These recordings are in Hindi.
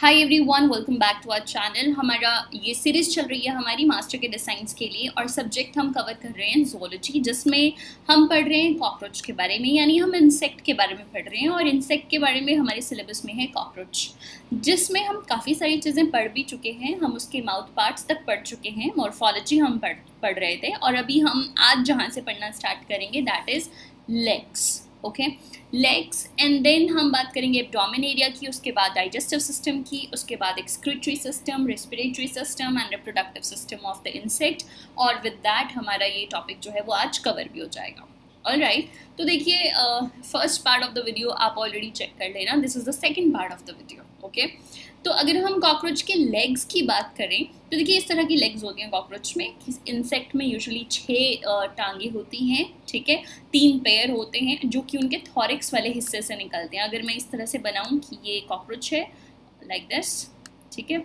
Hi everyone, welcome back to our channel. हमारा ये सीरीज़ चल रही है हमारी मास्टर के डिज़ाइंस के लिए और सब्जेक्ट हम कवर कर रहे हैं ज़ूलॉजी, जिसमें हम पढ़ रहे हैं कॉकरोच के बारे में, यानी हम इंसेक्ट के बारे में पढ़ रहे हैं। और इंसेक्ट के बारे में हमारे सिलेबस में है कॉकरोच, जिसमें हम काफ़ी सारी चीज़ें पढ़ भी चुके हैं। हम उसके माउथ पार्ट्स तक पढ़ चुके हैं, मॉर्फोलॉजी हम पढ़ रहे थे, और अभी हम आज जहाँ से पढ़ना स्टार्ट करेंगे that is legs. Okay, legs, and then हम बात करेंगे एब्डोमेन एरिया की, उसके बाद डाइजेस्टिव सिस्टम की, उसके बाद excretory system, respiratory system and reproductive system of the insect. और विद दैट हमारा ये टॉपिक जो है वो आज कवर भी हो जाएगा। ऑलराइट, तो देखिए first part of the video आप ऑलरेडी चेक कर लेना, this is the second part of the video. Okay, तो अगर हम कॉकरोच के लेग्स की बात करें तो देखिए इस तरह की लेग्स होती हैं कॉकरोच में। इंसेक्ट में यूजुअली 6 टांगे होती हैं, ठीक है, 3 पेयर होते हैं जो कि उनके थॉरिक्स वाले हिस्से से निकलते हैं। अगर मैं इस तरह से बनाऊं कि ये कॉकरोच है लाइक दिस, ठीक है,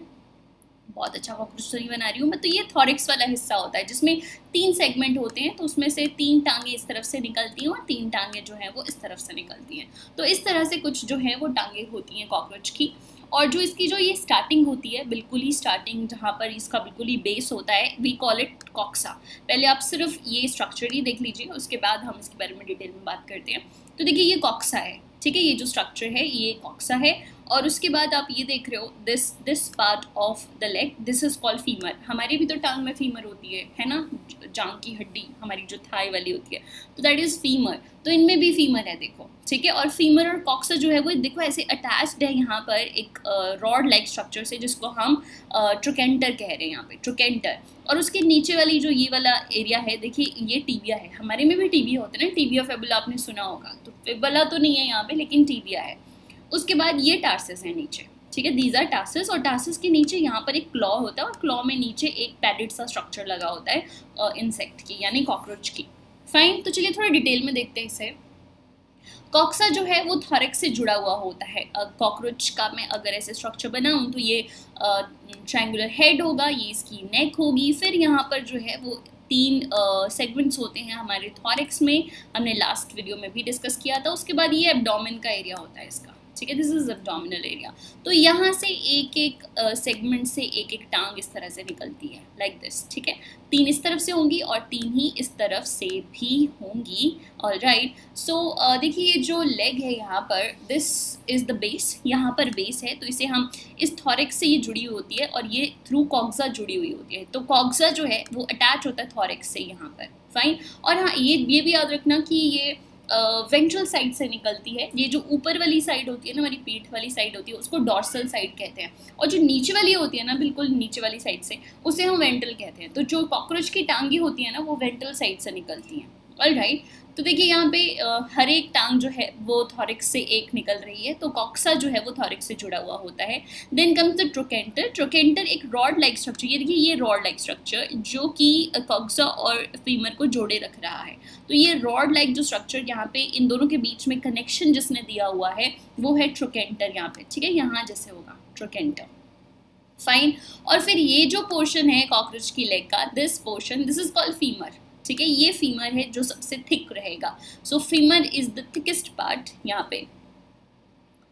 बहुत अच्छा कॉकरोच तो नहीं बना रही हूँ मैं, तो ये थॉरिक्स वाला हिस्सा होता है जिसमें 3 सेगमेंट होते हैं। तो उसमें से 3 टांगे इस तरफ से निकलती हैं और 3 टांगे जो हैं वो इस तरफ से निकलती हैं। तो इस तरह से कुछ जो है वो टांगे होती हैं कॉकरोच की। और जो इसकी जो ये स्टार्टिंग होती है, बिल्कुल ही स्टार्टिंग जहाँ पर इसका बिल्कुल ही बेस होता है, वी कॉल इट कॉक्सा। पहले आप सिर्फ ये स्ट्रक्चर ही देख लीजिए, उसके बाद हम इसके बारे में डिटेल में बात करते हैं। तो देखिए ये कॉक्सा है, ठीक है, ये जो स्ट्रक्चर है ये कॉक्सा है। और उसके बाद आप ये देख रहे हो this part of the leg, this is called femur. हमारी भी तो टांग में फीमर होती है ना, जांग की हड्डी हमारी जो थाई वाली होती है, तो दैट इज फीमर। तो इनमें भी फीमर है, देखो, ठीक है। और फीमर और कॉक्सा जो है वो देखो ऐसे अटैच्ड है यहाँ पर एक रॉड लाइक स्ट्रक्चर से, जिसको हम ट्रोकेंटर कह रहे हैं यहाँ पे, ट्रोकेंटर। और उसके नीचे वाली जो ये वाला एरिया है, देखिए ये टीबिया है। हमारे में भी टीबिया होते हैं ना, टीबिया फेबुला आपने सुना होगा, तो फेबुला तो नहीं है यहाँ पे लेकिन टीबिया है। उसके बाद ये टार्सिस है नीचे, ठीक है, दीज आर टार्सिस। और टार्सिस के नीचे यहाँ पर एक क्लॉ होता है और क्लॉ में नीचे एक पैडेड सा स्ट्रक्चर लगा होता है इंसेक्ट की, यानी कॉकरोच की। फाइन, तो चलिए थोड़ा डिटेल में देखते हैं इसे। कॉक्सा जो है वो थॉरिक्स से जुड़ा हुआ होता है। कॉकरोच का मैं अगर ऐसे स्ट्रक्चर बनाऊं तो ये ट्रायंगुलर हेड होगा, ये इसकी नेक होगी, फिर यहाँ पर जो है वो 3 सेगमेंट्स होते हैं हमारे थॉरिक्स में, हमने लास्ट वीडियो में भी डिस्कस किया था। उसके बाद ये एब्डोमेन का एरिया होता है इसका, ठीक है, दिस इज एब्डोमिनल एरिया। तो यहाँ से एक एक सेगमेंट से एक एक टांग इस तरह से निकलती है लाइक दिस, ठीक है। 3 इस तरफ से होंगी और 3 ही इस तरफ से भी होंगी। ऑलराइट, सो देखिए ये जो लेग है यहाँ पर, दिस इज द बेस, यहाँ पर बेस है, तो इसे हम इस थॉरिक्स से ये जुड़ी हुई होती है और ये थ्रू कॉक्सा जुड़ी हुई होती है। तो कॉक्सा जो है वो अटैच होता है थॉरिक्स से यहाँ पर। फाइन, और हाँ ये भी याद रखना कि ये वेंट्रल साइड से निकलती है। ये जो ऊपर वाली साइड होती है ना, हमारी पीठ वाली साइड होती है, उसको डॉर्सल साइड कहते हैं, और जो नीचे वाली होती है ना, बिल्कुल नीचे वाली साइड से, उसे हम वेंट्रल कहते हैं। तो जो कॉकरोच की टांगी होती है ना वो वेंट्रल साइड से निकलती हैं। ऑलराइट, तो देखिए यहाँ पे हर एक टांग जो है वो थॉरिक्स से एक निकल रही है, तो कॉक्सा जो है वो थॉरिक्स से जुड़ा हुआ होता है। Then comes the trochanter. Trochanter एक रॉड लाइक स्ट्रक्चर, ये देखिए ये रॉड लाइक स्ट्रक्चर जो कि कॉक्सा और फीमर को जोड़े रख रहा है। तो ये रॉड लाइक जो स्ट्रक्चर यहाँ पे इन दोनों के बीच में कनेक्शन जिसने दिया हुआ है वो है ट्रोकेंटर यहाँ पे, ठीक है, यहाँ जैसे होगा ट्रोकेंटर। फाइन, और फिर ये जो पोर्शन है कॉकरोच की लेग का, this portion, this is called femur, ठीक है, ये फीमर है जो सबसे थिक रहेगा। So femur is the thickest part यहाँ पे।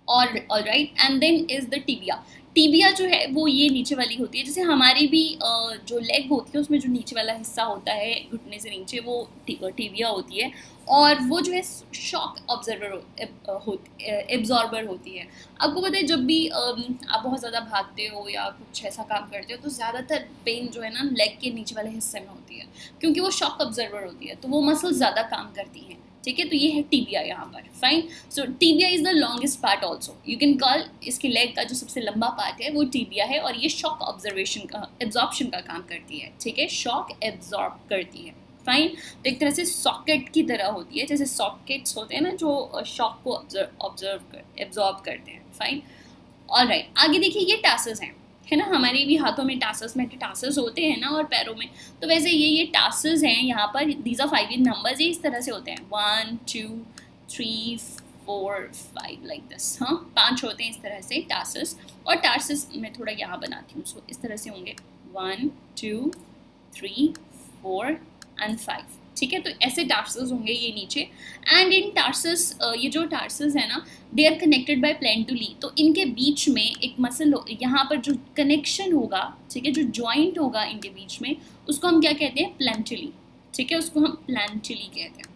और alright, and then is the tibia. Tibia जो है वो ये नीचे वाली होती है, जैसे हमारी भी जो लेग होती है उसमें जो नीचे वाला हिस्सा होता है घुटने से नीचे, वो टिबिया होती है। और वो जो है शॉक एब्जॉर्बर होती है। आपको पता है जब भी आप बहुत ज़्यादा भागते हो या कुछ ऐसा काम करते हो तो ज़्यादातर पेन जो है ना लेग के नीचे वाले हिस्से में होती है, क्योंकि वो शॉक ऑब्जर्वर होती है, तो वो मसल ज़्यादा काम करती हैं, ठीक है। तो ये है टिबिया यहाँ पर। Fine, so tibia is the longest part also, you can call, इसके लेग का जो सबसे लंबा पार्ट है वो टिबिया है, और ये शॉक ऑब्जर्वेशन का, एब्जॉर्प्शन का काम करती है, ठीक है, शॉक एब्जॉर्ब करती है। फाइन, तो एक तरह से सॉकेट की तरह होती है, जैसे सॉकेट्स होते हैं ना जो शॉक को एब्जॉर्ब करते हैं। फाइन, ऑलराइट, आगे देखिए ये टासस हैं, है ना, हमारे भी हाथों में टासस, मेटाटासस होते हैं ना, और पैरों में, तो वैसे ये टासस हैं यहाँ पर। दीज आर 5 नंबर्स, ये इस तरह से होते हैं, 1 2 3 4 5 लाइक दिस। हाँ, 5 होते हैं इस तरह से टासस। और टासस मैं थोड़ा यहाँ बनाती हूँ, इस तरह से होंगे 1 2 3 4 एंड 5, ठीक है। तो ऐसे टार्सस होंगे ये नीचे, एंड इन टार्सस, ये जो टार्सस है ना, दे आर कनेक्टेड बाय प्लेंटुली। तो इनके बीच में एक मसल यहाँ पर जो कनेक्शन होगा, ठीक है, जो जॉइंट होगा इनके बीच में, उसको हम क्या कहते हैं, प्लेंटुली, ठीक है, उसको हम प्लेंटुली कहते हैं,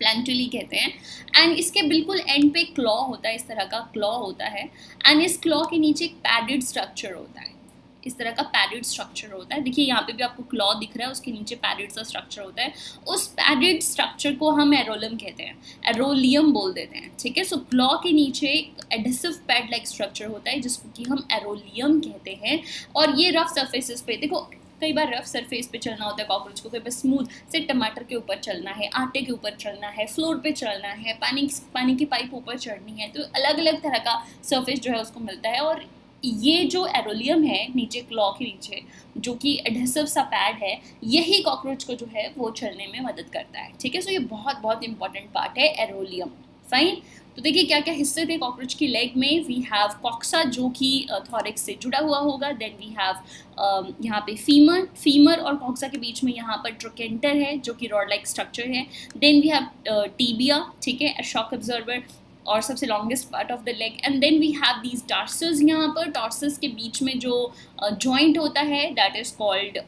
प्लेंटुली कहते हैं। एंड इसके बिल्कुल एंड पे क्लॉ होता है, इस तरह का क्लॉ होता है, एंड इस क्लॉ के नीचे एक पैडेड स्ट्रक्चर होता है, इस तरह का पैडेड स्ट्रक्चर होता है। देखिए यहाँ पे भी आपको क्लॉ दिख रहा है, उसके नीचे पैडेड सा स्ट्रक्चर होता है। उस पैडेड स्ट्रक्चर को हम एरोलम कहते हैं, एरोलियम बोल देते हैं, ठीक है। सो क्लॉ के नीचे एक एडेसिव पैड लाइक स्ट्रक्चर होता है जिसको कि हम एरोलियम कहते हैं। और ये रफ सरफेसेस पे, देखो कई बार रफ सरफेस पे चलना होता है कॉकरोच को, कई बार स्मूथ से टमाटर के ऊपर चलना है, आटे के ऊपर चलना है, फ्लोर पे चलना है, पानी की पाइप ऊपर चढ़नी है, तो अलग अलग तरह का सरफेस जो है उसको मिलता है। और ये जो एरोलियम है नीचे क्लॉ के नीचे, जो कि एडहेसिव सा पैड है, यही कॉकरोच को जो है वो चलने में मदद करता है, ठीक है। सो ये बहुत बहुत इंपॉर्टेंट पार्ट है एरोलियम। फाइन। तो देखिए क्या क्या हिस्से थे कॉकरोच की लेग में। वी हैव कॉक्सा जो कि थॉरिक्स से जुड़ा हुआ होगा, देन वी हैव यहाँ पे फीमर और कॉक्सा के बीच में यहाँ पर ट्रोकेंटर है जो कि रॉड लाइक स्ट्रक्चर है। देन वी हैव टीबिया, ठीक है, शॉक ऑब्जर्वर और सबसे longest part of the leg. And then we have these tarsus, यहाँ पर टार्सस के बीच में जो जॉइंट होता है दैट इज कॉल्ड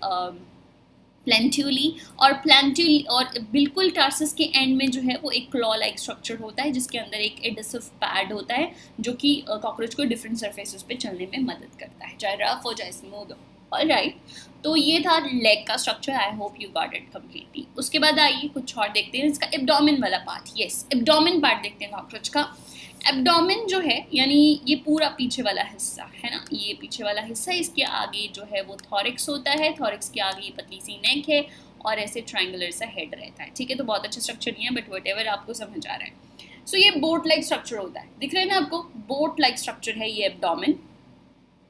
प्लेंट्यूली। और बिल्कुल टार्सस के एंड में जो है वो एक क्लॉ लाइक स्ट्रक्चर होता है जिसके अंदर एक एडेसिव पैड होता है जो कि कॉकरोच को डिफरेंट सरफेसेस पे चलने में मदद करता है, चाहे रफ हो चाहे स्मूथ हो। ऑलराइट, तो ये था लेग का structure. I hope you got it completely. उसके बाद आइए कुछ और देखते हैं, इसका एब्डोमेन वाला पार्ट। यस, एब्डोमेन पार्ट देखते हैं कॉकरोच का। एब्डोमेन जो है यानी ये पूरा पीछे वाला हिस्सा है ना, ये पीछे वाला हिस्सा, इसके आगे जो है वो थॉरिक्स होता है, थॉरिक्स के आगे ये पतली सी नेक है और ऐसे ट्रायंगुलर सा हेड रहता है, ठीक है। तो बहुत अच्छा स्ट्रक्चर नहीं है बट व्हाटएवर, आपको समझ आ रहा है। सो ये बोट लाइक स्ट्रक्चर होता है, दिख रहा है ना आपको, बोट लाइक स्ट्रक्चर है ये एब्डोमेन,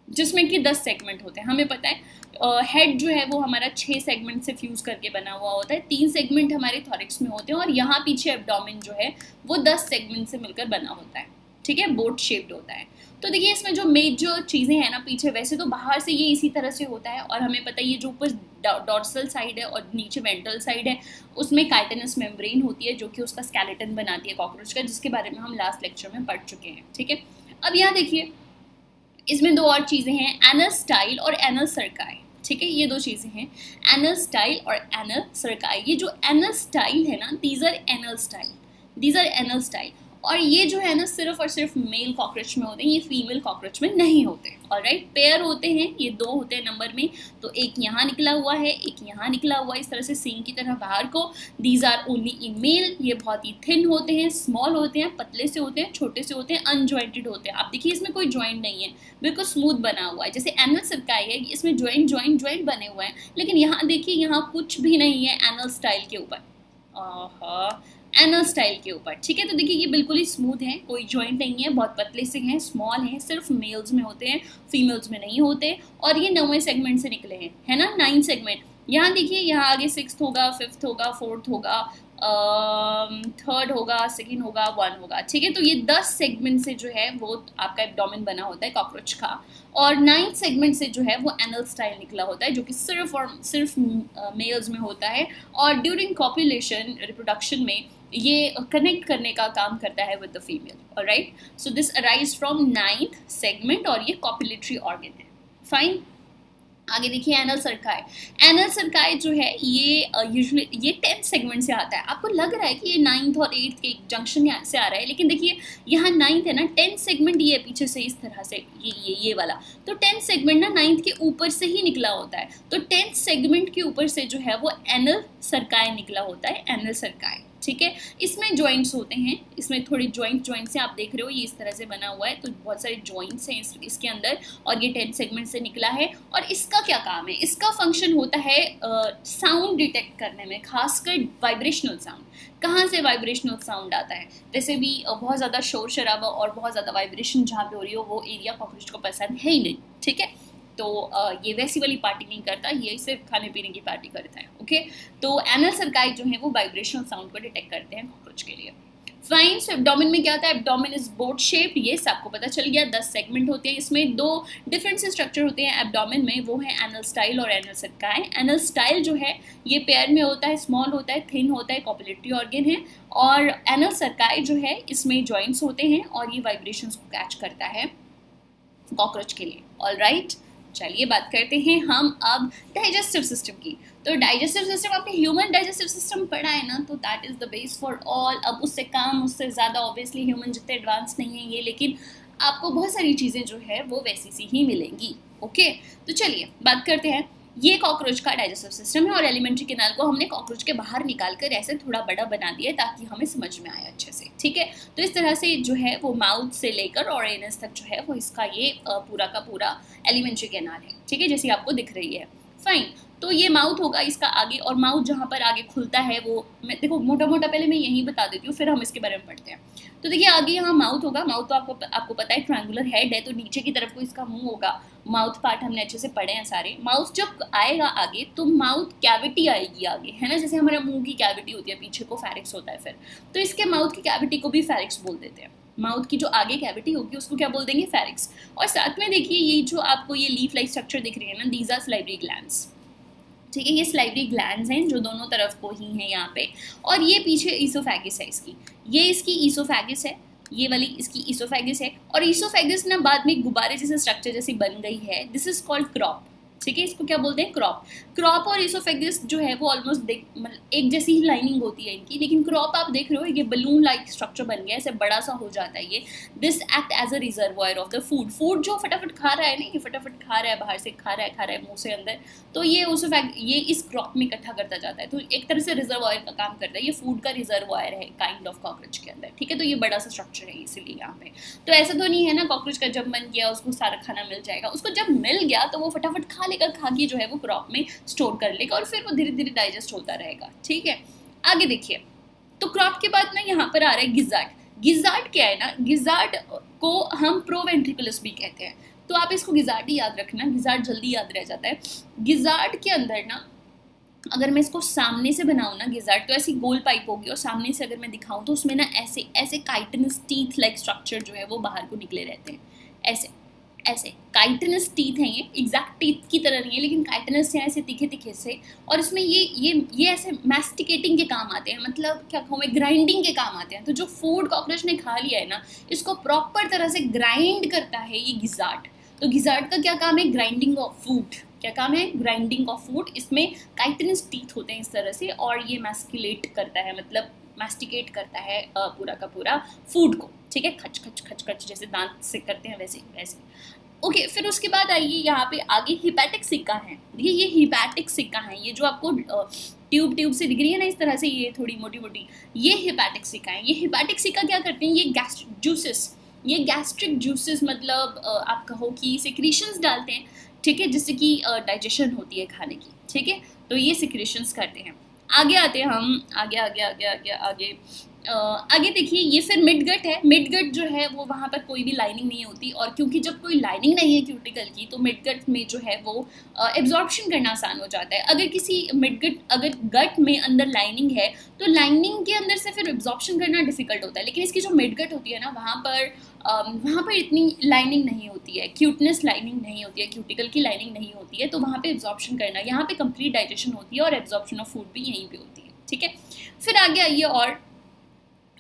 जिसमें कि 10 सेगमेंट होते हैं। हमें पता है हेड जो है वो हमारा 6 सेगमेंट से फ्यूज करके बना हुआ होता है, 3 सेगमेंट हमारे थॉरिक्स में होते हैं और यहाँ पीछे एब्डोमेन जो है वो 10 सेगमेंट से मिलकर बना होता है, ठीक है, बोट शेप्ड होता है। तो देखिए इसमें जो मेजर चीज़ें हैं ना पीछे, वैसे तो बाहर से ये इसी तरह से होता है और हमें पता है ये जो ऊपर डॉर्सल साइड है और नीचे वेंट्रल साइड है उसमें काइटिनस मेम्ब्रेन होती है जो कि उसका स्केलेटन बनाती है कॉकरोच का, जिसके बारे में हम लास्ट लेक्चर में पढ़ चुके हैं, ठीक है। अब यहाँ देखिए इसमें 2 और चीज़ें हैं, एनल स्टाइल और एनल सर्काई, ठीक है, ये 2 चीज़ें हैं, एनल स्टाइल और एनल सर्काई। ये जो एनल स्टाइल है ना, दीज आर एनल स्टाइल, और ये जो है ना सिर्फ और सिर्फ मेल कॉकरोच में होते हैं, ये फीमेल कॉकरोच में नहीं होते। ऑलराइट, पेयर होते हैं, ये 2 होते हैं नंबर में, तो एक यहाँ निकला हुआ है, एक यहाँ निकला हुआ है, इस तरह से सींग की तरह बाहर को। These are only in male, ये बहुत ही थिन होते हैं, स्मॉल होते हैं, पतले से होते हैं, छोटे से होते हैं, अनजॉइंटेड होते हैं। आप देखिए इसमें कोई जॉइंट नहीं है, बिल्कुल स्मूथ बना हुआ है। जैसे एनल सर्काई है, इसमें जॉइंट बने हुए हैं, लेकिन यहाँ देखिए यहाँ कुछ भी नहीं है एनल स्टाइल के ऊपर, एनल स्टाइल के ऊपर, ठीक है। तो देखिए ये बिल्कुल ही स्मूथ है, कोई जॉइंट नहीं है, बहुत पतले से हैं, स्मॉल हैं, सिर्फ मेल्स में होते हैं, फीमेल्स में नहीं होते। और ये 9वें सेगमेंट से निकले हैं, है ना, 9 सेगमेंट। यहाँ देखिए यहाँ आगे 6th होगा, 5th होगा, 4th होगा, 3rd होगा, 2nd होगा, 1 होगा, ठीक है। तो ये 10 सेगमेंट से जो है वो आपका एब्डोमेन बना होता है कॉकरोच का, और 9th सेगमेंट से जो है वो एनल स्टाइल निकला होता है जो कि सिर्फ और सिर्फ मेल्स में होता है। और ड्यूरिंग कॉपुलेशन, रिप्रोडक्शन में ये कनेक्ट करने का काम करता है with the female. Alright, so this arise from 9th segment और ये कॉपुलेटरी ऑर्गन है। फाइन, आगे देखिए एनल सर्काई। एनल सर्काई जो है ये यूजुअली ये 10th सेगमेंट से आता है। आपको लग रहा है कि ये 9th और 8th के जंक्शन से आ रहा है, लेकिन देखिए यहाँ 9th है ना, 10th सेगमेंट ये पीछे से इस तरह से ये वाला, तो 10th सेगमेंट ना 9th के ऊपर से ही निकला होता है, तो 10th सेगमेंट के ऊपर से जो है वो एनल सर्काई निकला होता है, एनल सर्काई, ठीक है। इसमें जॉइंट्स होते हैं, इसमें थोड़ी जॉइंट्स हैं, आप देख रहे हो ये इस तरह से बना हुआ है, तो बहुत सारे जॉइंट्स हैं इसके अंदर, और ये 10th सेगमेंट से निकला है। और इसका क्या काम है, इसका फंक्शन होता है साउंड डिटेक्ट करने में, खासकर वाइब्रेशनल साउंड। कहाँ से वाइब्रेशनल साउंड आता है, वैसे भी बहुत ज़्यादा शोर शराबा और बहुत ज़्यादा वाइब्रेशन जहाँ पे हो रही हो वो एरिया कॉकरोच को पसंद है ही नहीं, ठीक है। तो ये वैसी वाली पार्टी नहीं करता, ये सिर्फ खाने पीने की पार्टी करता है, ओके। तो एनल सर्काई जो है वो वाइब्रेशनल साउंड को डिटेक्ट करते हैं कॉकरोच के लिए। फाइन। सो एब्डोमेन में क्या होता है, एब्डोमेन इज बोट शेप, ये सबको पता चल गया। 10 सेगमेंट होते हैं, इसमें 2 डिफरेंट से स्ट्रक्चर होते हैं एब्डोमेन में, वो है एनल स्टाइल और एनल सर्काई। एनल स्टाइल जो है ये पेयर में होता है, स्मॉल होता है, थिन होता है, कॉपुलेटरी ऑर्गन है। और एनल सर्काई जो है इसमें जॉइंट्स होते हैं और ये वाइब्रेशंस को कैच करता है कॉकरोच के लिए। ऑलराइट, चलिए बात करते हैं हम अब डाइजेस्टिव सिस्टम की। तो डाइजेस्टिव सिस्टम, आपने ह्यूमन डाइजेस्टिव सिस्टम पढ़ा है ना, तो that is the base for all. अब उससे कम उससे ज़्यादा ऑब्वियसली ह्यूमन जितने एडवांस नहीं है ये, लेकिन आपको बहुत सारी चीज़ें जो है वो वैसी सी ही मिलेंगी। ओके, तो चलिए बात करते हैं। ये कॉकरोच का डाइजेस्टिव सिस्टम है और एलिमेंट्री कैनाल को हमने कॉकरोच के बाहर निकाल कर ऐसे थोड़ा बड़ा बना दिया ताकि हमें समझ में आए अच्छे से। ठीक है, तो इस तरह से जो है वो माउथ से लेकर और एनस तक जो है वो इसका ये पूरा का पूरा एलिमेंट्री कैनाल है। ठीक है, जैसी आपको दिख रही है। फाइन, तो ये माउथ होगा इसका आगे, और माउथ जहाँ पर आगे खुलता है वो मैं देखो मोटा मोटा पहले मैं यही बता देती हूँ, फिर हम इसके बारे में पढ़ते हैं। तो देखिए आगे यहाँ माउथ होगा। माउथ तो आपको पता है ट्रायंगुलर हेड है, तो नीचे की तरफ को इसका मुंह होगा। माउथ पार्ट हमने अच्छे से पढ़े हैं सारे। माउथ जब आएगा आगे तो माउथ कैविटी आएगी आगे, है ना, जैसे हमारे मुंह की कैविटी होती है, पीछे को फेरिक्स होता है फिर, तो इसके माउथ की कैविटी को भी फेरिक्स बोल देते हैं। माउथ की जो आगे कैविटी होगी उसको क्या बोल देंगे, फेरिक्स। और साथ में देखिए ये जो आपको ये लीफ लाइक स्ट्रक्चर दिख रही है ना, दीज आर सलाइवरी ग्लैंड्स। ठीक है, ये सलाइवरी ग्लैंड्स हैं जो दोनों तरफ को ही हैं यहाँ पे। और ये पीछे ईसोफेगस है इसकी, ये इसकी ईसोफेगस है, ये वाली इसकी ईसोफेगस है। और ईसोफेगस ना बाद में गुब्बारे जैसे स्ट्रक्चर जैसी बन गई है, दिस इज कॉल्ड क्रॉप। ठीक है, इसको क्या बोलते हैं, क्रॉप। क्रॉप और ईसोफेगस जो है वो ऑलमोस्ट एक जैसी ही लाइनिंग होती है इनकी, लेकिन क्रॉप आप देख रहे हो ये बलून लाइक स्ट्रक्चर बन गया, ऐसे बड़ा सा हो जाता है ये। This act as a reservoir of the food. Food जो फटाफट खा रहा है ना, ये फटाफट खा रहा है, बाहर से खा रहा है मुंह से अंदर, तो ये ये इस क्रॉप में इकट्ठा करता जाता है, तो एक तरह से रिजर्वायर का काम करता है। ये फूड का रिजर्वायर है काइंड ऑफ कॉकरोच के अंदर। ठीक है, तो ये बड़ा सा स्ट्रक्चर है इसीलिए यहाँ पे। तो ऐसा तो नहीं है ना कॉकरोच का जब मन किया उसको सारा खाना मिल जाएगा, उसको जब मिल गया तो वो फटाफट खा लेगा, खा के जो है वो क्रॉप में स्टोर कर लेगा और फिर वो धीरे धीरे डाइजेस्ट होता रहेगा। ठीक है, आगे देखिए। तो क्रॉप के बाद ना यहाँ पर आ रहा है गिजार्ड। गिजार्ड क्या है ना, गिजार्ड को हम प्रोवेंट्रिकुलस भी कहते हैं, तो आप इसको गिजार्ड ही याद रखना, गिजार्ड जल्दी याद रह जाता है। गिजार्ड के अंदर ना अगर मैं इसको सामने से बनाऊँ ना गिजार्ड, तो ऐसी गोल पाइप होगी, और सामने से अगर मैं दिखाऊँ तो उसमें ना ऐसे ऐसे काइटनस टीथ लाइक स्ट्रक्चर जो है वो बाहर को निकले रहते हैं, ऐसे ऐसे काइटनस टीथ हैं। ये एग्जैक्ट टीथ की तरह नहीं है, लेकिन काइटनस हैं ऐसे तीखे तीखे से। और इसमें ये ऐसे मैस्टिकेटिंग के काम आते हैं, मतलब क्या कहूँ मैं, ग्राइंडिंग के काम आते हैं। तो जो फूड कॉकरोच ने खा लिया है ना, इसको प्रॉपर तरह से ग्राइंड करता है ये गिजार्ड। तो गिजार्ड का क्या काम है, ग्राइंडिंग ऑफ फूड। क्या काम है, ग्राइंडिंग ऑफ फूड। इसमें काइटनस टीथ होते हैं इस तरह से, और ये मैस्कुलेट करता है, मतलब मैस्टिकेट करता है पूरा का पूरा फूड को। ठीक है, खच खच खच खच जैसे दांत से करते हैं वैसे वैसे। ओके, फिर उसके बाद आइए यहाँ पे आगे हिपैटिक सिक्का है। देखिए ये हिपैटिक सिक्का है, ये जो आपको ट्यूब से दिख रही है ना इस तरह से, ये थोड़ी मोटी मोटी, ये हिपैटिक सिक्का है। ये हिपैटिक सिक्का क्या करते हैं, ये गैस्ट्रिक जूसेस मतलब आप कहो कि सिक्रीशंस डालते हैं। ठीक है, जिससे कि डाइजेशन होती है खाने की। ठीक है, तो ये सिक्रीशंस करते हैं। आगे आते हैं हम, आगे आगे आगे आगे आगे आगे देखिए, ये फिर मिडगट है। मिडगट जो है वो वहाँ पर कोई भी लाइनिंग नहीं होती, और क्योंकि जब कोई लाइनिंग नहीं है क्यूटिकल की, तो मिडगट में जो है वो एब्जॉर्प्शन करना आसान हो जाता है। अगर किसी अगर गट में अंदर लाइनिंग है तो लाइनिंग के अंदर से फिर एब्जॉर्प्शन करना डिफिकल्ट होता है, लेकिन इसकी जो मिडगट होती है ना, वहाँ पर इतनी लाइनिंग नहीं होती है, क्यूटनेस लाइनिंग नहीं होती है, क्यूटिकल की लाइनिंग नहीं होती है, तो वहाँ पे एब्जॉर्प्शन करना, यहाँ पे कंप्लीट डाइजेशन होती है और एब्जॉर्प्शन ऑफ फूड भी यहीं पे होती है। ठीक है, फिर आगे आइए, और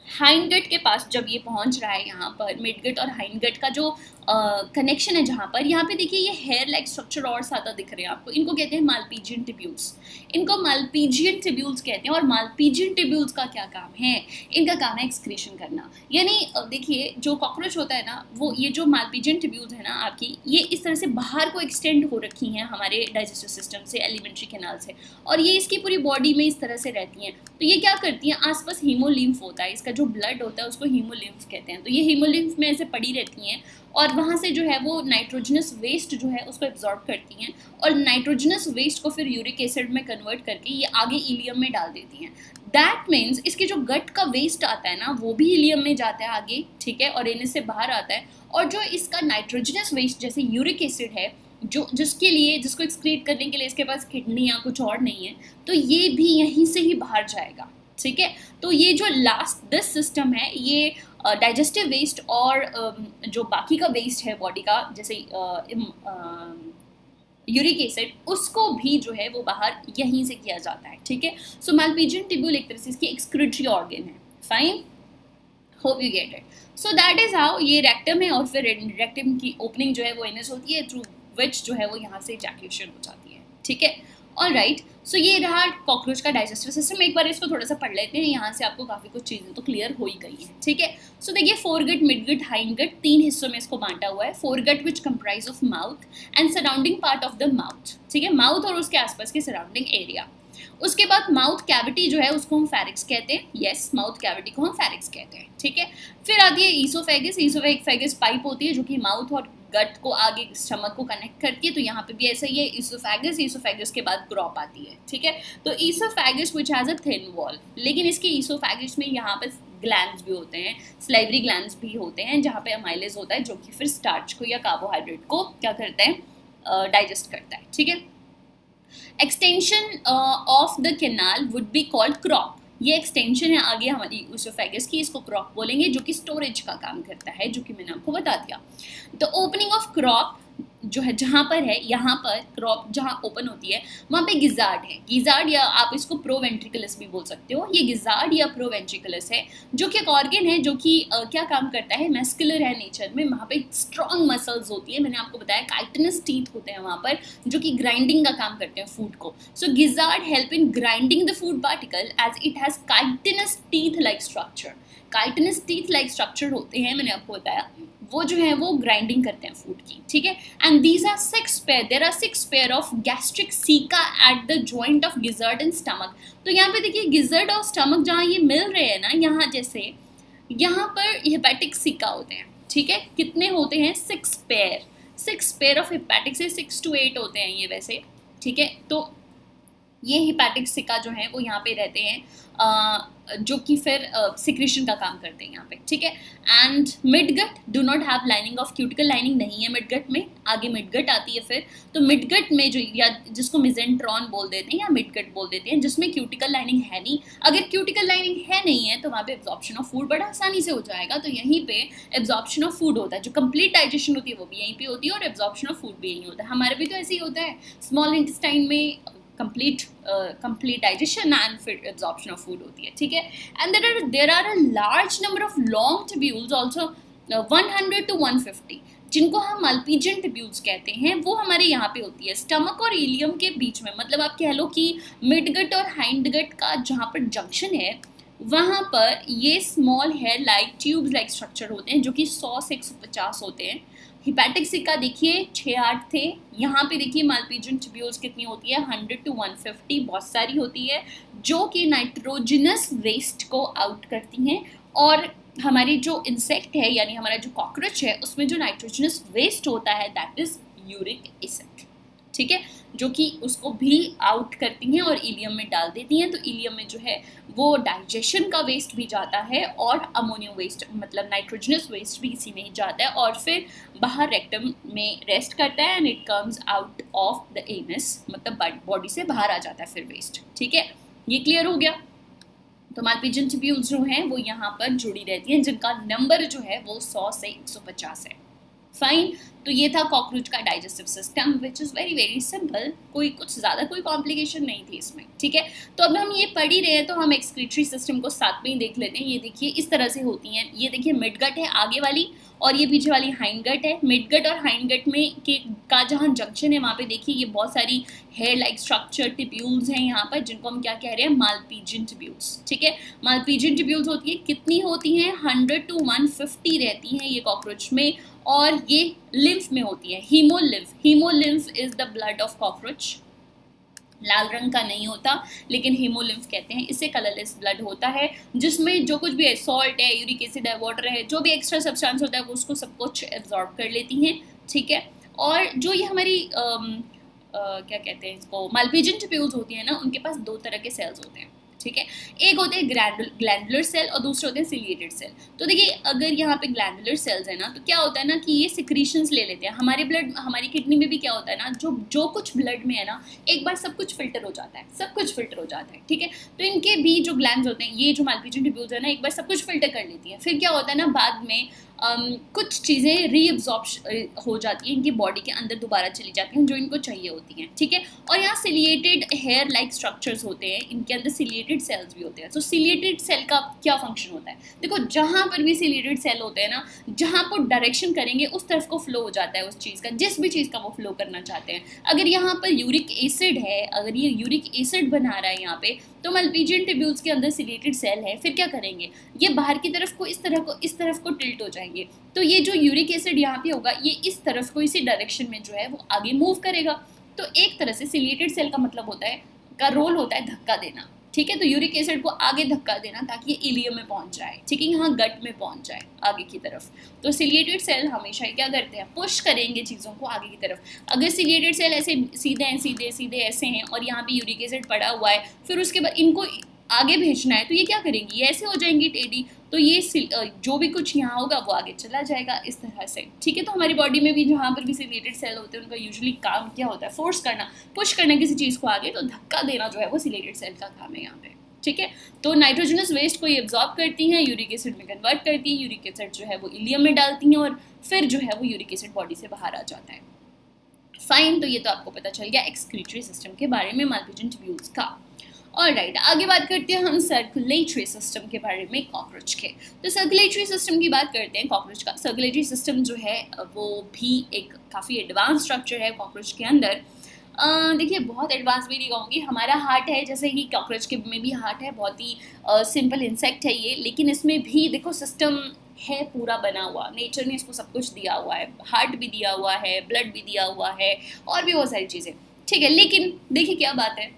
हाइंडगट के पास जब ये पहुंच रहा है, यहाँ पर मिडगट और हाइंडगट का जो कनेक्शन है, यहाँ पे देखिए ये हेयर लाइक स्ट्रक्चर और ज़्यादा दिख रहे हैं आपको। इनको कहते हैं मालपीजियन टिब्यूल्स। इनको मालपीजियन टिब्यूल्स कहते हैं। और मालपीजियन टिब्यूल्स का क्या काम है, इनका काम है एक्सक्रीशन करना। यानी देखिए जो कॉकरोच होता है ना, वो ये जो मालपीजियन टिब्यूल्स है ना आपकी, ये इस तरह से बाहर को एक्सटेंड हो रखी हैं हमारे डाइजेस्टिव सिस्टम से, एलिमेंट्री कैनाल से, और ये इसकी पूरी बॉडी में इस तरह से रहती हैं। तो ये क्या करती हैं, आसपास हीमोलिम्फ होता है, इसका जो ब्लड होता है उसको हीमोलिम्फ कहते हैं। तो ये हीमोलिम्फ में ऐसे पड़ी रहती हैं, और वहाँ से जो है वो नाइट्रोजनस वेस्ट जो है उसको एब्जॉर्ब करती हैं, और नाइट्रोजनस वेस्ट को फिर यूरिक एसिड में कन्वर्ट करके ये आगे इलियम में डाल देती हैं। दैट मीन्स इसके जो गट का वेस्ट आता है ना, वो भी इलियम में जाता है आगे। ठीक है, और इनमें से बाहर आता है। और जो इसका नाइट्रोजनस वेस्ट जैसे यूरिक एसिड है, जिसको एक्सक्रीट करने के लिए इसके पास किडनी या कुछ और नहीं है, तो ये भी यहीं से ही बाहर जाएगा। ठीक है। तो ये जो लास्ट दिस सिस्टम है ये डाइजेस्टिव वेस्ट और जो बाकी का वेस्ट है बॉडी का, जैसे यूरिक एसिड, उसको भी जो है वो बाहर यहीं से किया जाता है, ठीक है। सो मालपीजियन ट्यूब्यूल एक तरह से इसकी एक्सक्रीटरी ऑर्गन है। Fine, hope you get it. So that is how ये रेक्टम है, और फिर रेक्टम की ओपनिंग जो है वो एनस होती है, थ्रू विच जो है वो यहाँ से इजैक्यूलेशन हो जाती है, ठीक है। ऑलराइट, सो ये रहा कॉकरोच का डाइजेस्टिव सिस्टम। एक बार इसको थोड़ा सा पढ़ लेते हैं, यहाँ से आपको काफ़ी कुछ चीज़ें तो क्लियर हो ही गई हैं, ठीक है। सो देखिए, फोरगट, मिडगट, हाइंडगट, 3 हिस्सों में इसको बांटा हुआ है। Foregut which comprise of mouth and surrounding part of the mouth, ठीक है, माउथ और उसके आसपास के सराउंडिंग एरिया। उसके बाद माउथ कैविटी जो है उसको हम फेरिक्स कहते हैं, यस, माउथ कैविटी को हम फेरिक्स कहते हैं, ठीक है। फिर आती है ईसोफेगस। ईसोफेगस पाइप होती है जो कि माउथ और गट को आगे स्टमक को कनेक्ट करती है, तो यहाँ पे भी ऐसा ही है, ईसोफेगस। ईसोफेगस के बाद क्रॉप आती है, ठीक है। तो oesophagus which has a thin wall, लेकिन इसके ईसोफेगस में यहाँ पे ग्लैंड्स भी होते हैं, स्लाइवरी ग्लैंड्स भी होते हैं, जहाँ पे अमाइलेज होता है जो कि फिर स्टार्च को या कार्बोहाइड्रेट को क्या करता है, डाइजेस्ट करता है, ठीक है। Extension of the canal would be called crop. ये एक्सटेंशन है आगे हमारी ईसोफेगस की, इसको क्रॉप बोलेंगे, जो कि स्टोरेज का काम करता है, जो कि मैंने आपको बता दिया। द ओपनिंग ऑफ क्रॉप जो है, जहाँ पर है, यहाँ पर क्रॉप जहाँ ओपन होती है वहाँ पे गिजार्ड है। गिजार्ड, या आप इसको प्रोवेंट्रिकुलस भी बोल सकते हो। ये गिजार्ड या प्रोवेंट्रिकुलस है, जो कि एक ऑर्गन है जो कि क्या काम करता है, मस्कुलर है नेचर में। वहाँ पे स्ट्रॉन्ग मसल्स होती है, मैंने आपको बताया काइटिनस टीथ होते हैं वहाँ पर, जो कि ग्राइंडिंग का काम करते हैं फूड को। So gizzard help in grinding the food particle as it has chitinous teeth like structure. Chitinous teeth like structure होते हैं, मैंने आपको बताया, वो जो है वो ग्राइंडिंग करते हैं फूड की, ठीक है। And these are 6 pair, there are 6 pair of gastric caeca at the joint of gizzard and stomach. तो यहाँ पे देखिए, गिजर्ड और स्टमक जहाँ ये मिल रहे हैं ना, यहाँ जैसे यहाँ पर हेपेटिक सीका होते हैं, ठीक है। कितने होते हैं, 6 पेयर। 6 पेयर ऑफ हेपेटिक से 6 to 8 होते हैं ये वैसे, ठीक है। तो ये हेपेटिक सिका जो है वो यहाँ पे रहते हैं, जो कि फिर सिक्रीशन का काम करते हैं यहाँ पे, ठीक है। And midgut do not have lining of cuticle, lining नहीं है मिडगट में, आगे मिडगट आती है फिर। तो मिडगट में जो, या जिसको मिजेंट्रॉन बोल देते हैं या मिडगट बोल देते हैं, जिसमें क्यूटिकल लाइनिंग है नहीं। अगर क्यूटिकल लाइनिंग है नहीं है तो वहाँ पे एब्जॉर्प्शन ऑफ फूड बड़ा आसानी से हो जाएगा। तो यहीं पे एब्जॉर्प्शन ऑफ फूड होता है, जो कंप्लीट डाइजेशन होती है वो भी यहीं पे होती है, और एब्जॉर्प्शन ऑफ फूड भी यहीं होता है। हमारे भी तो ऐसे ही होता है, स्मॉल इंटेस्टाइन में complete digestion and फिर absorption of food होती है, ठीक है। And there are a large number of long tubules also, 100 to 150, जिनको हम मालपीजियन ट्यूब्यूल्स कहते हैं, वो हमारे यहाँ पे होती है स्टमक और इलियम के बीच में। मतलब आप कह लो कि मिडगट और हाइंडगट का जहाँ पर जंक्शन है, वहाँ पर ये small hair like tubes like structure होते हैं, जो कि 100 से 150 होते हैं। हिपैटिक सिक्का देखिए 6-8 थे। यहाँ पे देखिए मालपीजियन ट्यूब्यूल्स कितनी होती है, 100 to 150, बहुत सारी होती है, जो कि नाइट्रोजनस वेस्ट को आउट करती हैं। और हमारी जो इंसेक्ट है, यानी हमारा जो कॉकरोच है, उसमें जो नाइट्रोजनस वेस्ट होता है दैट इज यूरिक एसिड, ठीक है, जो कि उसको भी आउट करती हैं और इलियम में डाल देती हैं। तो इलियम में जो है वो डाइजेशन का वेस्ट भी जाता है, और अमोनियम वेस्ट मतलब नाइट्रोजनस वेस्ट भी इसी में ही जाता है, और फिर बाहर रेक्टम में रेस्ट करता है and it comes out of the anus, मतलब बॉडी से बाहर आ जाता है फिर वेस्ट, ठीक है। ये क्लियर हो गया। तो मालपीजियन ट्यूब्यूल्स जो हैं वो यहाँ पर जुड़ी रहती हैं, जिनका नंबर जो है वो 100 से 150 है। फाइन, तो ये था कॉकरोच का digestive system which is very very simple, कोई कुछ ज़्यादा कोई कॉम्प्लिकेशन नहीं थी इसमें, ठीक है। तो अब हम ये पढ़ ही रहे हैं तो हम एक्सक्रीटरी सिस्टम को साथ में ही देख लेते हैं। ये देखिए इस तरह से होती हैं, ये देखिए मिडगट है आगे वाली, और ये पीछे वाली हाइंडगट है। मिडगट और हाइंडगट में का जहाँ जंक्शन है वहाँ पे देखिए ये बहुत सारी हेयर लाइक स्ट्रक्चर ट्यूब्यूल्स हैं यहाँ पर, जिनको हम क्या कह रहे हैं, मालपीजियन ट्यूब्यूल्स, ठीक है। मालपीजियन ट्यूब्यूल्स होती है, कितनी होती हैं, 100 to 150 रहती हैं ये कॉकरोच में, और ये लिम्फ में होती है, haemolymph. Haemolymph is the blood of cockroach, लाल रंग का नहीं होता, लेकिन हीमोलिम्फ कहते हैं, इससे कलरलेस ब्लड होता है, जिसमें जो कुछ भी है, सॉल्ट है, यूरिक एसिड है, वाटर है, जो भी एक्स्ट्रा सब्सटेंस होता है वो उसको सब कुछ एब्जॉर्ब कर लेती हैं, ठीक है। और जो ये हमारी क्या कहते हैं इसको, मालपीजियन ट्यूब्यूल्स होती है ना, उनके पास 2 तरह के सेल्स होते हैं। ठीक है। एक होते हैं ग्लैंडुलर सेल और दूसरे होते हैं सिलिएटेड सेल। तो देखिए अगर यहाँ पे ग्लैंडुलर सेल्स है ना, तो क्या होता है ना कि ये सिक्रीशंस ले लेते हैं। हमारी किडनी में भी क्या होता है ना, जो कुछ ब्लड में है ना, एक बार सब कुछ फिल्टर हो जाता है, सब कुछ फिल्टर हो जाता है, ठीक है। तो इनके भी जो ग्लैंड्स होते हैं, ये जो माल्पीजियन ट्यूब्यूल्स है ना, एक बार सब कुछ फिल्टर कर लेती है। फिर क्या होता है ना, बाद में कुछ चीज़ें रीअब्जॉर्ब हो जाती हैं, इनकी बॉडी के अंदर दोबारा चली जाती हैं जो इनको चाहिए होती हैं, ठीक है। और यहाँ सिलिएटेड हेयर लाइक स्ट्रक्चर्स होते हैं, इनके अंदर सिलिएटेड सेल्स भी होते हैं। तो सिलिएटेड सेल का क्या फंक्शन होता है, देखो जहाँ पर भी सिलिएटेड सेल होते हैं ना, जहाँ पर डायरेक्शन करेंगे उस तरफ को फ्लो हो जाता है उस चीज़ का, जिस भी चीज़ का वो फ्लो करना चाहते हैं। अगर यहाँ पर यूरिक एसिड है, अगर ये यूरिक एसिड बना रहा है यहाँ पे, तो माल्पीजियन ट्यूब्यूल्स के अंदर सिलिएटेड सेल है, फिर क्या करेंगे, ये बाहर की तरफ को इस तरफ को टिल्ट हो जाएंगे। तो ये जो यूरिक एसिड यहाँ पे होगा, ये इस तरफ को, इसी डायरेक्शन में जो है वो आगे मूव करेगा। तो एक तरह से सिलिएटेड सेल का मतलब होता है, का रोल होता है धक्का देना, ठीक है। तो यूरिक एसिड को आगे धक्का देना ताकि ये इलियम में पहुंच जाए, ठीक है, यहाँ गट में पहुंच जाए आगे की तरफ। तो सिलिएटेड सेल हमेशा क्या करते हैं, पुश करेंगे चीज़ों को आगे की तरफ। अगर सिलिएटेड सेल ऐसे सीधे ऐसे हैं और यहाँ पे यूरिक एसिड पड़ा हुआ है, फिर उसके बाद इनको आगे भेजना है, तो ये क्या करेंगी, ये ऐसे हो जाएंगी टेढ़ी। तो ये जो भी कुछ यहाँ होगा वो आगे चला जाएगा इस तरह से, ठीक है। तो हमारी बॉडी में भी जहाँ पर भी सिलिएटेड सेल होते हैं, उनका यूजुअली काम क्या होता है, फोर्स करना, पुश करना किसी चीज़ को आगे। तो धक्का देना जो है वो सिलिएटेड सेल का काम है यहाँ पे, ठीक है। तो नाइट्रोजनस वेस्ट को ये एब्जॉर्ब करती हैं, यूरिक एसिड में कन्वर्ट करती है, यूरिक एसिड जो है वो इलियम में डालती हैं और फिर जो है वो यूरिक एसिड बॉडी से बाहर आ जाता है। फाइन, तो ये तो आपको पता चल गया एक्सक्रीटरी सिस्टम के बारे में माल्पीजियन ट्यूब्यूल्स का। ऑलराइट, आगे बात करते हैं हम सर्कुलेटरी सिस्टम के बारे में कॉकरोच के। तो सर्कुलेटरी सिस्टम की बात करते हैं कॉकरोच का। सर्कुलेटरी सिस्टम जो है वो भी एक काफ़ी एडवांस स्ट्रक्चर है कॉकरोच के अंदर। देखिए बहुत एडवांस भी नहीं कहूँगी, हमारा हार्ट है जैसे कि कॉकरोच के में भी हार्ट है, बहुत ही सिंपल इंसेक्ट है ये, लेकिन इसमें भी देखो सिस्टम है पूरा बना हुआ, नेचर ने इसको सब कुछ दिया हुआ है, हार्ट भी दिया हुआ है, ब्लड भी दिया हुआ है और भी बहुत सारी चीज़ें, ठीक है। लेकिन देखिए क्या बात है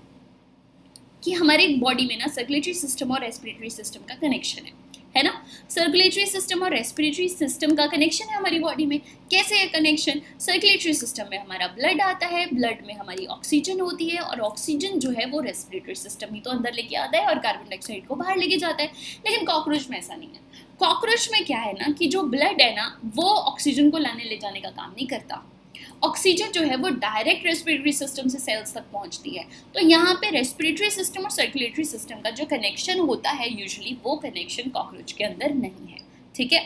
कि हमारे बॉडी में ना सर्कुलेटरी सिस्टम और रेस्पिरेटरी सिस्टम का कनेक्शन है ना। सर्कुलेटरी सिस्टम और रेस्पिरेटरी सिस्टम का कनेक्शन है हमारी बॉडी में। कैसे है कनेक्शन, सर्कुलेटरी सिस्टम में हमारा ब्लड आता है, ब्लड में हमारी ऑक्सीजन होती है और ऑक्सीजन जो है वो रेस्पिरेटरी सिस्टम ही तो अंदर लेके आता है और कार्बन डाइऑक्साइड को बाहर लेके जाता है। लेकिन कॉकरोच में ऐसा नहीं है। कॉकरोच में क्या है ना कि जो ब्लड है ना वो ऑक्सीजन को लाने ले जाने का काम नहीं करता, ऑक्सीजन जो है वो डायरेक्ट रेस्पिरेटरी सिस्टम से सेल्स तक पहुंचती है। तो यहाँ पे रेस्पिरेटरी सिस्टम और सर्कुलेटरी सिस्टम का जो कनेक्शन होता है यूजुअली वो कनेक्शन कॉकरोच के अंदर नहीं है, ठीक है।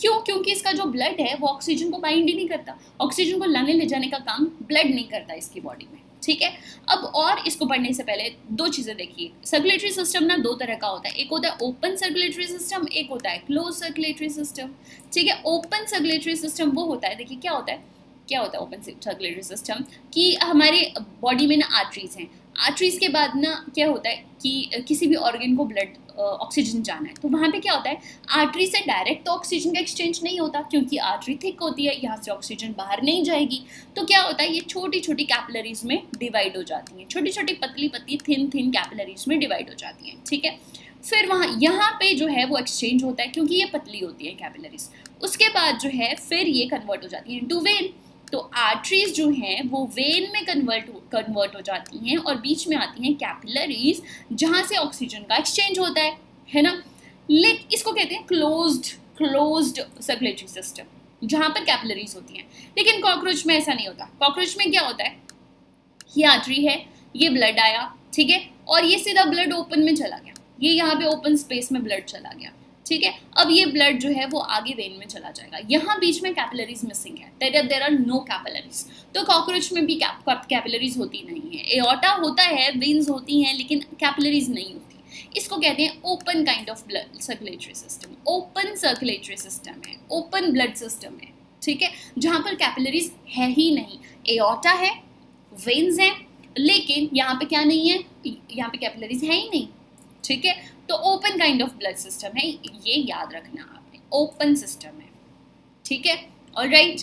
क्यों, क्योंकि इसका जो ब्लड है वो ऑक्सीजन को बाइंड ही नहीं करता, ऑक्सीजन को लाने ले जाने का काम ब्लड नहीं करता इसकी बॉडी में, ठीक है। अब और इसको पढ़ने से पहले दो चीज़ें देखिए। सर्कुलेटरी सिस्टम ना दो तरह का होता है, एक होता है ओपन सर्कुलेटरी सिस्टम, एक होता है क्लोज सर्कुलेटरी सिस्टम, ठीक है। ओपन सर्कुलेटरी सिस्टम वो होता है, देखिए क्या होता है ओपन सर्कुलेटरी सिस्टम कि हमारे बॉडी में ना आर्टरीज हैं, आर्टरीज के बाद ना क्या होता है कि किसी भी ऑर्गन को ब्लड ऑक्सीजन जाना है, तो वहाँ पे क्या होता है, आर्टरी से डायरेक्ट तो ऑक्सीजन का एक्सचेंज नहीं होता क्योंकि आर्टरी थिक होती है, यहाँ से ऑक्सीजन बाहर नहीं जाएगी। तो क्या होता है, ये छोटी छोटी कैपिलरीज में डिवाइड हो जाती हैं, छोटी छोटी पतली पतली थिन कैपिलरीज में डिवाइड हो जाती हैं, ठीक है। फिर यहाँ पे जो है वो एक्सचेंज होता है क्योंकि ये पतली होती है कैपिलरीज। उसके बाद जो है फिर ये कन्वर्ट हो जाती है इनटू वेन। तो आर्टरीज जो हैं वो वेन में कन्वर्ट हो जाती हैं और बीच में आती हैं कैपिलरीज जहाँ से ऑक्सीजन का एक्सचेंज होता है ना। इसको कहते हैं क्लोज्ड सर्कुलेटरी सिस्टम जहाँ पर कैपिलरीज होती हैं। लेकिन कॉकरोच में ऐसा नहीं होता। कॉकरोच में क्या होता है, ये आर्टरी है, ये ब्लड आया, ठीक है, और ये सीधा ब्लड ओपन में चला गया, ये यहाँ पे ओपन स्पेस में ब्लड चला गया, ठीक है। अब ये ब्लड जो है वो आगे वेन में चला जाएगा, यहाँ बीच में कैपिलरीज मिसिंग है, देयर आर नो कैपिलरीज। तो कॉकरोच में भी कैपिलरीज होती नहीं है, एओर्टा होता है, वेन्स होती हैं, लेकिन कैपिलरीज नहीं होती। इसको कहते हैं open kind of blood circulatory system. Open circulatory system है, ओपन ब्लड सिस्टम है, ठीक है, जहाँ पर कैपिलरीज है ही नहीं। एओर्टा है, वेन्स हैं, लेकिन यहाँ पे क्या नहीं है, यहाँ पे कैपिलरीज है ही नहीं, ठीक है। तो open kind of blood system है, ये याद रखना आपने, ओपन सिस्टम है, ठीक है। ऑलराइट,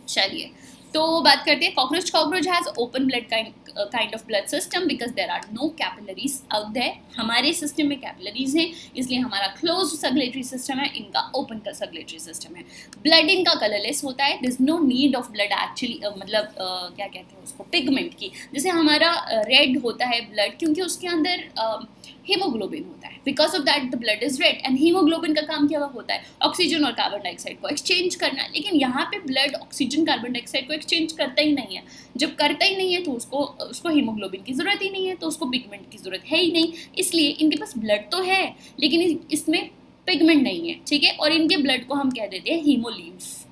चलिए तो बात करते हैं cockroach has open blood kind of blood system because there are no capillaries out there. हमारे सिस्टम में कैपिलरीज हैं, इसलिए हमारा क्लोज सर्कुलेटरी सिस्टम है, इनका ओपन का सर्कुलेटरी सिस्टम है। ब्लड इनका कलरलेस होता है, this no need of blood actually, मतलब क्या कहते हैं उसको, पिगमेंट की। जैसे हमारा रेड होता है ब्लड क्योंकि उसके अंदर हीमोग्लोबिन होता है, because of that the blood is red. And haemoglobin का काम क्या होता है, ऑक्सीजन और कार्बन डाइऑक्साइड को एक्सचेंज करना। लेकिन यहाँ पे ब्लड ऑक्सीजन कार्बन डाइऑक्साइड को एक्सचेंज करता ही नहीं है। जब करता ही नहीं है तो उसको हीमोग्लोबिन की जरूरत ही नहीं है, तो उसको पिगमेंट की जरूरत है ही नहीं। इसलिए इनके पास ब्लड तो है लेकिन इसमें पिगमेंट नहीं है, ठीक है। और इनके ब्लड को हम कह देते हैं हीमोलिम्फ,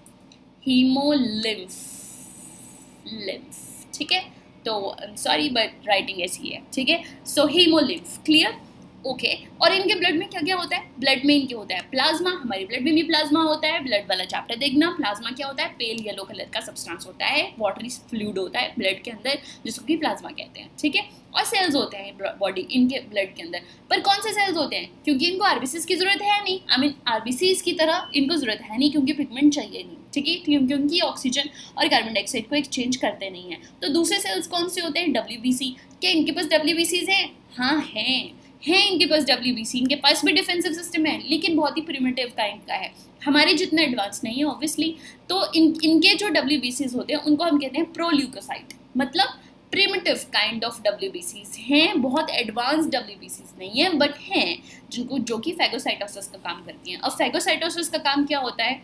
ठीक है। तो सॉरी बट राइटिंग ऐसी है, ठीक है। सो हीमोलिम्फ, क्लियर, ओके। और इनके ब्लड में क्या क्या होता है, ब्लड में इनके होता है प्लाज्मा। हमारे ब्लड में भी प्लाज्मा होता है, ब्लड वाला चैप्टर देखना। प्लाज्मा क्या होता है, पेल येलो कलर का सब्सटेंस होता है, वाटरी फ्लूइड होता है ब्लड के अंदर, जिसको कि प्लाज्मा कहते हैं, ठीक है। और सेल्स होते हैं बॉडी इनके ब्लड के अंदर। पर कौन से सेल्स होते हैं, क्योंकि इनको आरबीसीज की जरूरत है नहीं, आई मीन आरबीसीज की तरह इनको जरूरत है नहीं, क्योंकि पिगमेंट चाहिए नहीं, ठीक है, क्योंकि ऑक्सीजन और कार्बन डाइऑक्साइड को एक्सचेंज करते नहीं है। तो दूसरे सेल्स कौन से होते हैं, डब्ल्यूबीसी। क्या इनके पास डब्ल्यूबीसीज हैं, हाँ हैं इनके पास डब्ल्यूबीसी। इनके पास भी डिफेंसिव सिस्टम है लेकिन बहुत ही प्रिमिटिव काइंड का है, हमारे जितना एडवांस नहीं है ऑब्वियसली। तो इनके जो डब्ल्यूबीसीज होते हैं उनको हम कहते हैं प्रोल्यूकोसाइट, मतलब प्रिमिटिव काइंड ऑफ डब्ल्यूबीसीज हैं, बहुत एडवांस डब्ल्यूबीसीज नहीं है बट हैं, जो कि फैगोसाइटोसिस का काम करती हैं। अब फैगोसाइटोसिस का काम क्या होता है,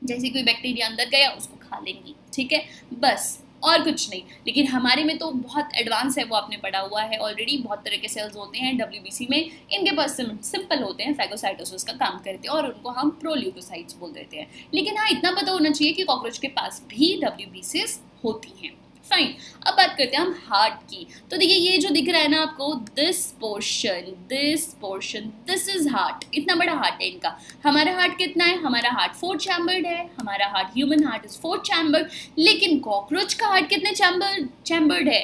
जैसे कोई बैक्टीरिया अंदर गया उसको खा लेंगी, ठीक है, बस और कुछ नहीं। लेकिन हमारे में तो बहुत एडवांस है, वो आपने पढ़ा हुआ है ऑलरेडी। बहुत तरह के सेल्स होते हैं डब्ल्यूबीसी में, इनके पास सिंपल होते हैं, फैगोसाइटोसिस का काम करते हैं और उनको हम प्रोल्यूकोसाइट्स बोल देते हैं। लेकिन हाँ, इतना पता होना चाहिए कि कॉकरोच के पास भी डब्ल्यूबीसीज होती हैं। फाइन, अब बात करते हैं हम हार्ट की। तो देखिए ये जो दिख रहा है ना आपको, this portion this is heart. इतना बड़ा हार्ट है इनका। हमारा हार्ट कितना है, हमारा हार्ट 4 चैम्बर्ड है, हमारा heart, human heart is 4 chambered. लेकिन कॉकरोच का हार्ट कितने चैम्बर्ड है,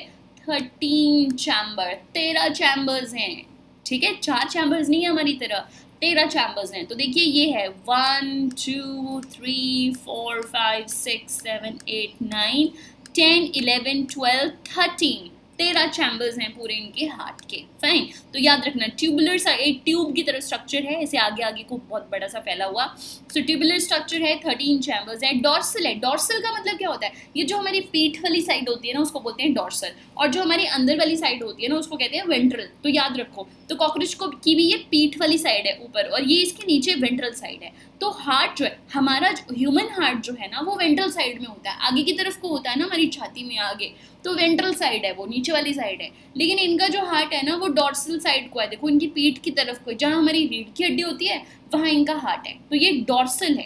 13 चैम्बर, 13 चैम्बर्स हैं, ठीक है। 4 चैम्बर्स नहीं है हमारी तरह, 13 चैम्बर्स हैं। तो देखिए ये है 1 2 3 4 5 6 7 8 9 10 11 12 13 13 चैम्बर्स हैं पूरे इनके हार्ट के। फाइन, तो याद रखना ट्यूबुलर, एक ट्यूब की तरह स्ट्रक्चर है, ऐसे आगे को बहुत बड़ा सा फैला हुआ। सो ट्यूबुलर स्ट्रक्चर है, 13 चैम्बर्स है। डॉर्सल है, डॉर्सल का मतलब क्या होता है, ये जो हमारी पीठ वाली साइड होती है ना उसको बोलते हैं डॉर्सल, और जो हमारी अंदर वाली साइड होती है ना उसको कहते हैं वेंट्रल। तो याद रखो, तो कॉकरोच को की भी ये पीठ वाली साइड है ऊपर, और ये इसके नीचे वेंट्रल साइड है। तो हार्ट जो है हमारा, ह्यूमन हार्ट जो है ना वो वेंट्रल साइड में होता है, आगे की तरफ को होता है ना हमारी छाती में आगे, तो वेंट्रल साइड है, वो नीचे वाली साइड है। लेकिन इनका जो हार्ट है ना वो डॉर्सल साइड को है, देखो इनकी पीठ की तरफ को, जहाँ हमारी रीढ़ की हड्डी होती है वहाँ इनका हार्ट है, तो ये डॉर्सल है,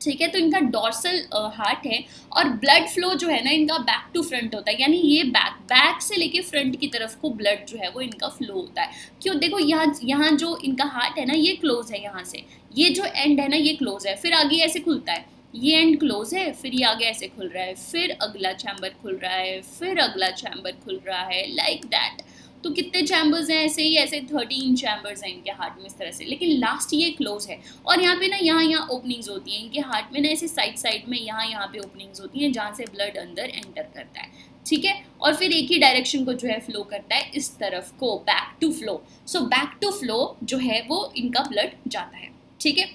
ठीक है। तो इनका डॉर्सल हार्ट है। और ब्लड फ्लो जो है ना इनका बैक टू फ्रंट होता है, यानी ये बैक से लेके फ्रंट की तरफ को ब्लड जो है वो इनका फ्लो होता है। क्यों, देखो यहाँ जो इनका हार्ट है ना ये क्लोज है, यहाँ से ये जो एंड है ना ये क्लोज है, फिर आगे ऐसे खुलता है, ये एंड क्लोज है, फिर ये आगे ऐसे खुल रहा है, फिर अगला चैम्बर खुल रहा है, फिर अगला चैम्बर खुल रहा है, लाइक दैट। तो कितने चैम्बर्स हैं, ऐसे ही ऐसे 13 चैम्बर्स हैं इनके हार्ट में इस तरह से। लेकिन लास्ट ये क्लोज है, और यहाँ पे ना यहाँ ओपनिंग्स होती हैं इनके हार्ट में ना, ऐसे साइड में यहाँ पे ओपनिंग्स होती हैं जहाँ से ब्लड अंदर एंटर करता है, ठीक है। और फिर एक ही डायरेक्शन को जो है फ्लो करता है इस तरफ को, back to flow. So back to flow जो है वो इनका ब्लड जाता है, ठीक है।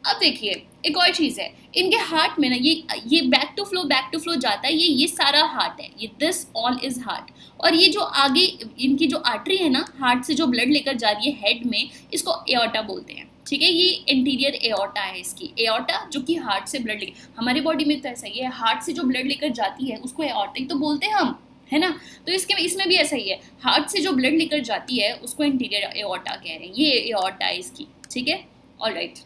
अब देखिए एक और चीज़ है, इनके हार्ट में ना ये बैक टू फ्लो जाता है, ये सारा हार्ट है, ये दिस ऑल इज हार्ट। और ये जो आगे इनकी जो आर्टरी है ना हार्ट से जो ब्लड लेकर जा रही है हेड में, इसको एओर्टा बोलते हैं, ठीक है। ये इंटीरियर एओर्टा है इसकी, एओर्टा जो कि हार्ट से ब्लड लेकर, हमारे बॉडी में तो ऐसा ही है, हार्ट से जो ब्लड लेकर जाती है उसको एओर्टा ही तो बोलते हैं हम, है ना। तो इसमें भी ऐसा ही है, हार्ट से जो ब्लड लेकर जाती है उसको इंटीरियर एओर्टा कह रहे हैं, ये एओर्टा है इसकी, ठीक है। ऑलराइट,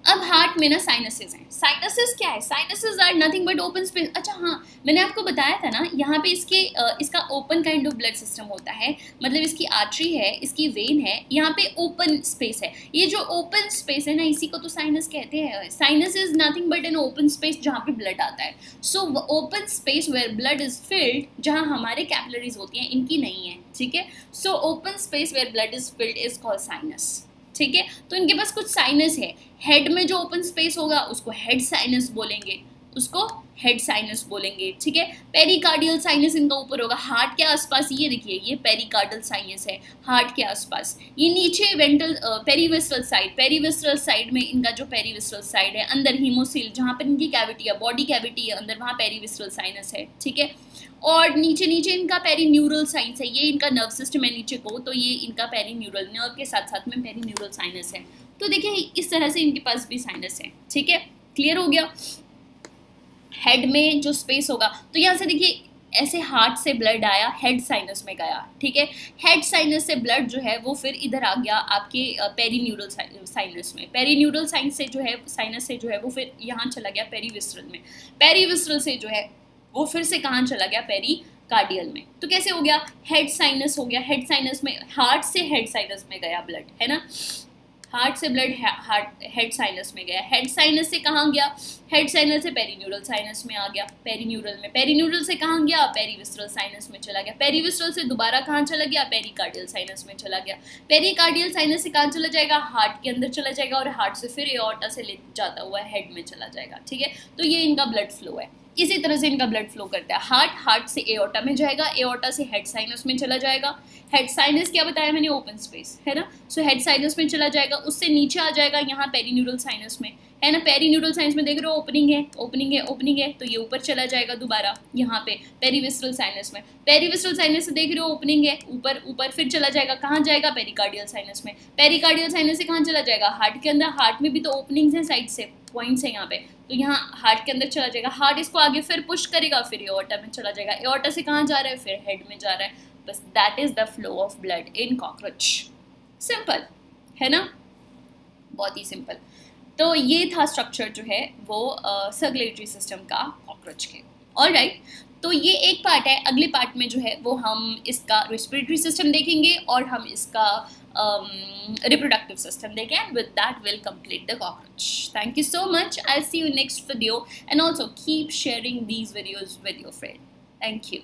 अब हार्ट में ना साइनसेस हैं। साइनसेस क्या है, sinuses are nothing but open space. अच्छा हाँ, मैंने आपको बताया था ना यहाँ पे इसका open kind of blood system होता है, मतलब इसकी आर्टरी है, इसकी वेन है, यहाँ पे ओपन स्पेस है। ये जो ओपन स्पेस है ना इसी को तो साइनस कहते हैं। Sinus is nothing but an open space जहाँ पे ब्लड आता है। So open space where blood is filled, जहाँ हमारे कैपिलरीज होती हैं इनकी नहीं है, ठीक है। So open space where blood is filled is called sinus, ठीक है। तो इनके पास कुछ साइनस है, हेड में जो ओपन स्पेस होगा उसको हेड साइनस बोलेंगे, उसको हेड साइनस बोलेंगे, ठीक है। पेरिकार्डियल साइनस इनका ऊपर होगा, हार्ट के आसपास, ये देखिए ये पेरिकार्डियल साइनस है, हार्ट के आसपास। ये नीचे वेंट्रल पेरीविस्रल साइड में इनका जो पेरीविस्रल साइड है, अंदर हीमोसिल जहाँ पर इनकी कैविटी है, बॉडी कैविटी है अंदर, वहाँ पेरीविस्रल साइनस है, ठीक है। और नीचे नीचे इनका पेरीन्यूरल साइनस है, ये इनका नर्व सिस्टम है नीचे को, तो ये इनका पेरीन्यूरल, नर्व के साथ साथ में पेरीन्यूरल साइनस है। तो देखिए इस तरह से इनके पास भी साइनस है, ठीक है। क्लियर हो गया। हेड में जो स्पेस होगा, तो यहाँ से देखिए ऐसे हार्ट से ब्लड आया, हेड साइनस में गया, ठीक है। हेड साइनस से ब्लड जो है वो फिर इधर आ गया आपके पेरीन्यूरल साइनस में, पेरीन्यूरल साइनस से जो है वो फिर यहाँ चला गया पेरीविस्रल में, पेरीविस्रल से जो है वो फिर से कहाँ चला गया, पेरिकार्डियल में। तो कैसे हो गया, हेड साइनस हो गया, हेड साइनस में, हार्ट से हेड साइनस में गया ब्लड, है ना, हार्ट से ब्लड हेड साइनस में गया, हेड साइनस से कहाँ गया, हेड साइनस से पेरीन्यूरल साइनस में आ गया, पेरीन्यूरल में, पेरीन्यूरल से कहाँ गया, पेरीविस्रल साइनस में चला गया, पेरीविस्रल से दोबारा कहाँ चला गया, पेरिकार्डियल साइनस में चला गया, पेरिकार्डियल साइनस से कहाँ चला जाएगा, हार्ट के अंदर चला जाएगा, और हार्ट से फिर एओर्टा से ले जाता हुआ हेड में चला जाएगा, ठीक है। तो ये इनका ब्लड फ्लो है, इसी तरह से इनका ब्लड फ्लो करता है। हार्ट से एओर्टा में जाएगा, एओर्टा से हेड साइनस में चला जाएगा, हेड साइनस क्या बताया मैंने, ओपन स्पेस, है ना। सो हेड साइनस में चला जाएगा, उससे नीचे आ जाएगा यहाँ पेरीन्यूरल साइनस में, है ना। पेरीन्यूरल साइनस में देख रहे हो ओपनिंग है, ओपनिंग है, ओपनिंग है, तो ये ऊपर चला जाएगा दोबारा यहाँ पे पेरीविस्रल साइनस में, पेरीविस्रल साइनस से देख रहे हो ओपनिंग है, ऊपर ऊपर फिर चला जाएगा, कहाँ जाएगा, पेरिकार्डियल साइनस में, पेरिकार्डियल साइनस से कहाँ चला जाएगा, हार्ट के अंदर, हार्ट में भी तो ओपनिंग्स हैं साइड से, पॉइंट्स है यहाँ पे, तो यहाँ हार्ट के अंदर चला जाएगा, हार्ट इसको आगे फिर पुश करेगा, फिर एओर्टा में चला जाएगा, एओर्टा से कहाँ जा रहा है, फिर हेड में जा रहा है। बस that is the flow of blood in cockroach. Simple है ना, बहुत ही सिंपल। तो ये था स्ट्रक्चर जो है वो सर्कुलेटरी सिस्टम का कॉकरोच के। ऑलराइट, तो ये एक पार्ट है। अगले पार्ट में जो है वो हम इसका रेस्पिरेटरी सिस्टम देखेंगे और हम इसका reproductive system they can. With that we'll complete the cockroach. Thank you so much. I'll see you next video, and also keep sharing these videos with your friend. Thank you.